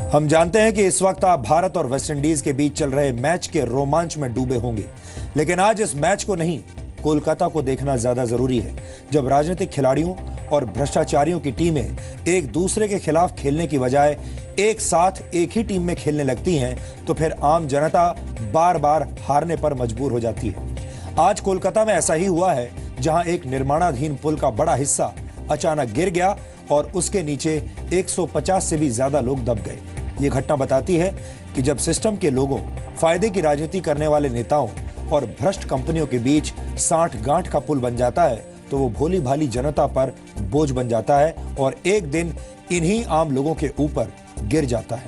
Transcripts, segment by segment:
हम जानते हैं कि इस वक्त आप भारत और वेस्टइंडीज के बीच चल रहे मैच के रोमांच में डूबे होंगे, लेकिन आज इस मैच को नहीं, कोलकाता को देखना ज्यादा जरूरी है। जब राजनीतिक खिलाड़ियों और भ्रष्टाचारियों की टीमें एक दूसरे के खिलाफ खेलने की बजाय एक साथ एक ही टीम में खेलने लगती हैं, तो फिर आम जनता बार बार हारने पर मजबूर हो जाती है। आज कोलकाता में ऐसा ही हुआ है, जहां एक निर्माणाधीन पुल का बड़ा हिस्सा अचानक गिर गया और उसके नीचे 150 से भी ज्यादा लोग दब गए। ये घटना बताती है कि जब सिस्टम के लोगों, फायदे की राजनीति करने वाले नेताओं और भ्रष्ट कंपनियों के बीच साठ गांठ का पुल बन जाता है, तो वो भोली भाली जनता पर बोझ बन जाता है और एक दिन इन्हीं आम लोगों के ऊपर गिर जाता है।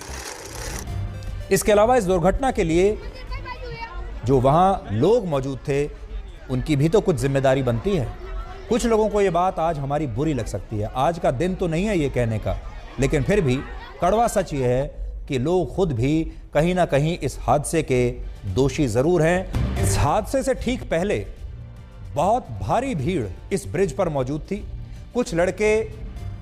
इसके अलावा इस दुर्घटना के लिए जो वहां लोग मौजूद थे, उनकी भी तो कुछ जिम्मेदारी बनती है। कुछ लोगों को यह बात आज हमारी बुरी लग सकती है, आज का दिन तो नहीं है ये कहने का, लेकिन फिर भी कड़वा सच ये है कि लोग खुद भी कहीं ना कहीं इस हादसे के दोषी जरूर हैं। इस हादसे से ठीक पहले बहुत भारी भीड़ इस ब्रिज पर मौजूद थी। कुछ लड़के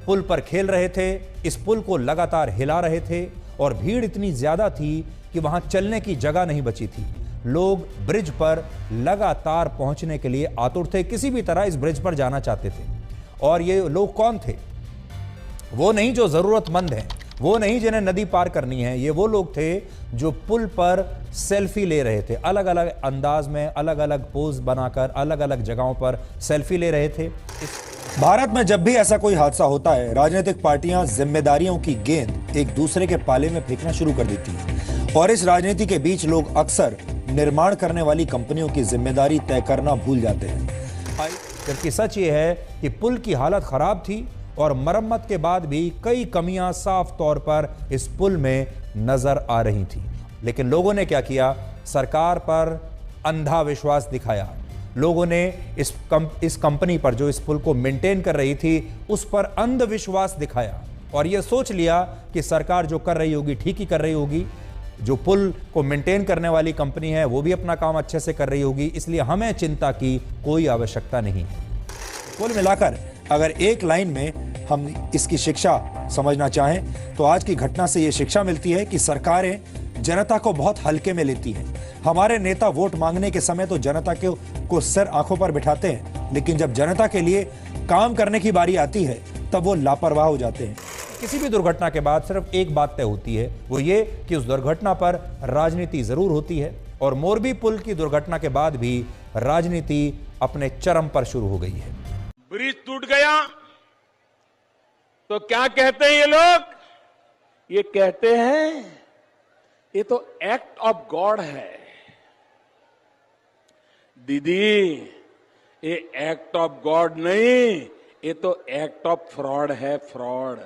पुल पर खेल रहे थे, इस पुल को लगातार हिला रहे थे और भीड़ इतनी ज्यादा थी कि वहां चलने की जगह नहीं बची थी। लोग ब्रिज पर लगातार पहुंचने के लिए आतुर थे, किसी भी तरह इस ब्रिज पर जाना चाहते थे। और ये लोग कौन थे? वो नहीं जो जरूरतमंद हैं, वो नहीं जिन्हें नदी पार करनी है, ये वो लोग थे जो पुल पर सेल्फी ले रहे थे, अलग अलग अंदाज में, अलग अलग पोज बनाकर अलग अलग जगहों पर सेल्फी ले रहे थे। भारत में जब भी ऐसा कोई हादसा होता है, राजनीतिक पार्टियां जिम्मेदारियों की गेंद एक दूसरे के पाले में फेंकना शुरू कर देती हैं और इस राजनीति के बीच लोग अक्सर निर्माण करने वाली कंपनियों की जिम्मेदारी तय करना भूल जाते हैं। जबकि सच ये है कि पुल की हालत खराब थी और मरम्मत के बाद भी कई कमियां साफ तौर पर इस पुल में नजर आ रही थी। लेकिन लोगों ने क्या किया? सरकार पर अंधा विश्वास दिखाया। लोगों ने इस कंपनी पर, जो इस पुल को मेंटेन कर रही थी, उस पर अंधविश्वास दिखाया और यह सोच लिया कि सरकार जो कर रही होगी ठीक ही कर रही होगी, जो पुल को मेंटेन करने वाली कंपनी है वो भी अपना काम अच्छे से कर रही होगी, इसलिए हमें चिंता की कोई आवश्यकता नहीं है। कुल मिलाकर अगर एक लाइन में हम इसकी शिक्षा समझना चाहें, तो आज की घटना से यह शिक्षा मिलती है कि सरकारें जनता को बहुत हल्के में लेती हैं। हमारे नेता वोट मांगने के समय तो जनता को सिर आंखों पर बिठाते हैं, लेकिन जब जनता के लिए काम करने की बारी आती है, तब वो लापरवाह हो जाते हैं। किसी भी दुर्घटना के बाद सिर्फ एक बात तय होती है, वो ये कि उस दुर्घटना पर राजनीति जरूर होती है और मोरबी पुल की दुर्घटना के बाद भी राजनीति अपने चरम पर शुरू हो गई है। ब्रिज टूट गया तो क्या कहते हैं ये लोग? ये कहते हैं ये तो एक्ट ऑफ गॉड है। दीदी, ये एक्ट ऑफ गॉड नहीं, ये तो एक्ट ऑफ फ्रॉड है, फ्रॉड।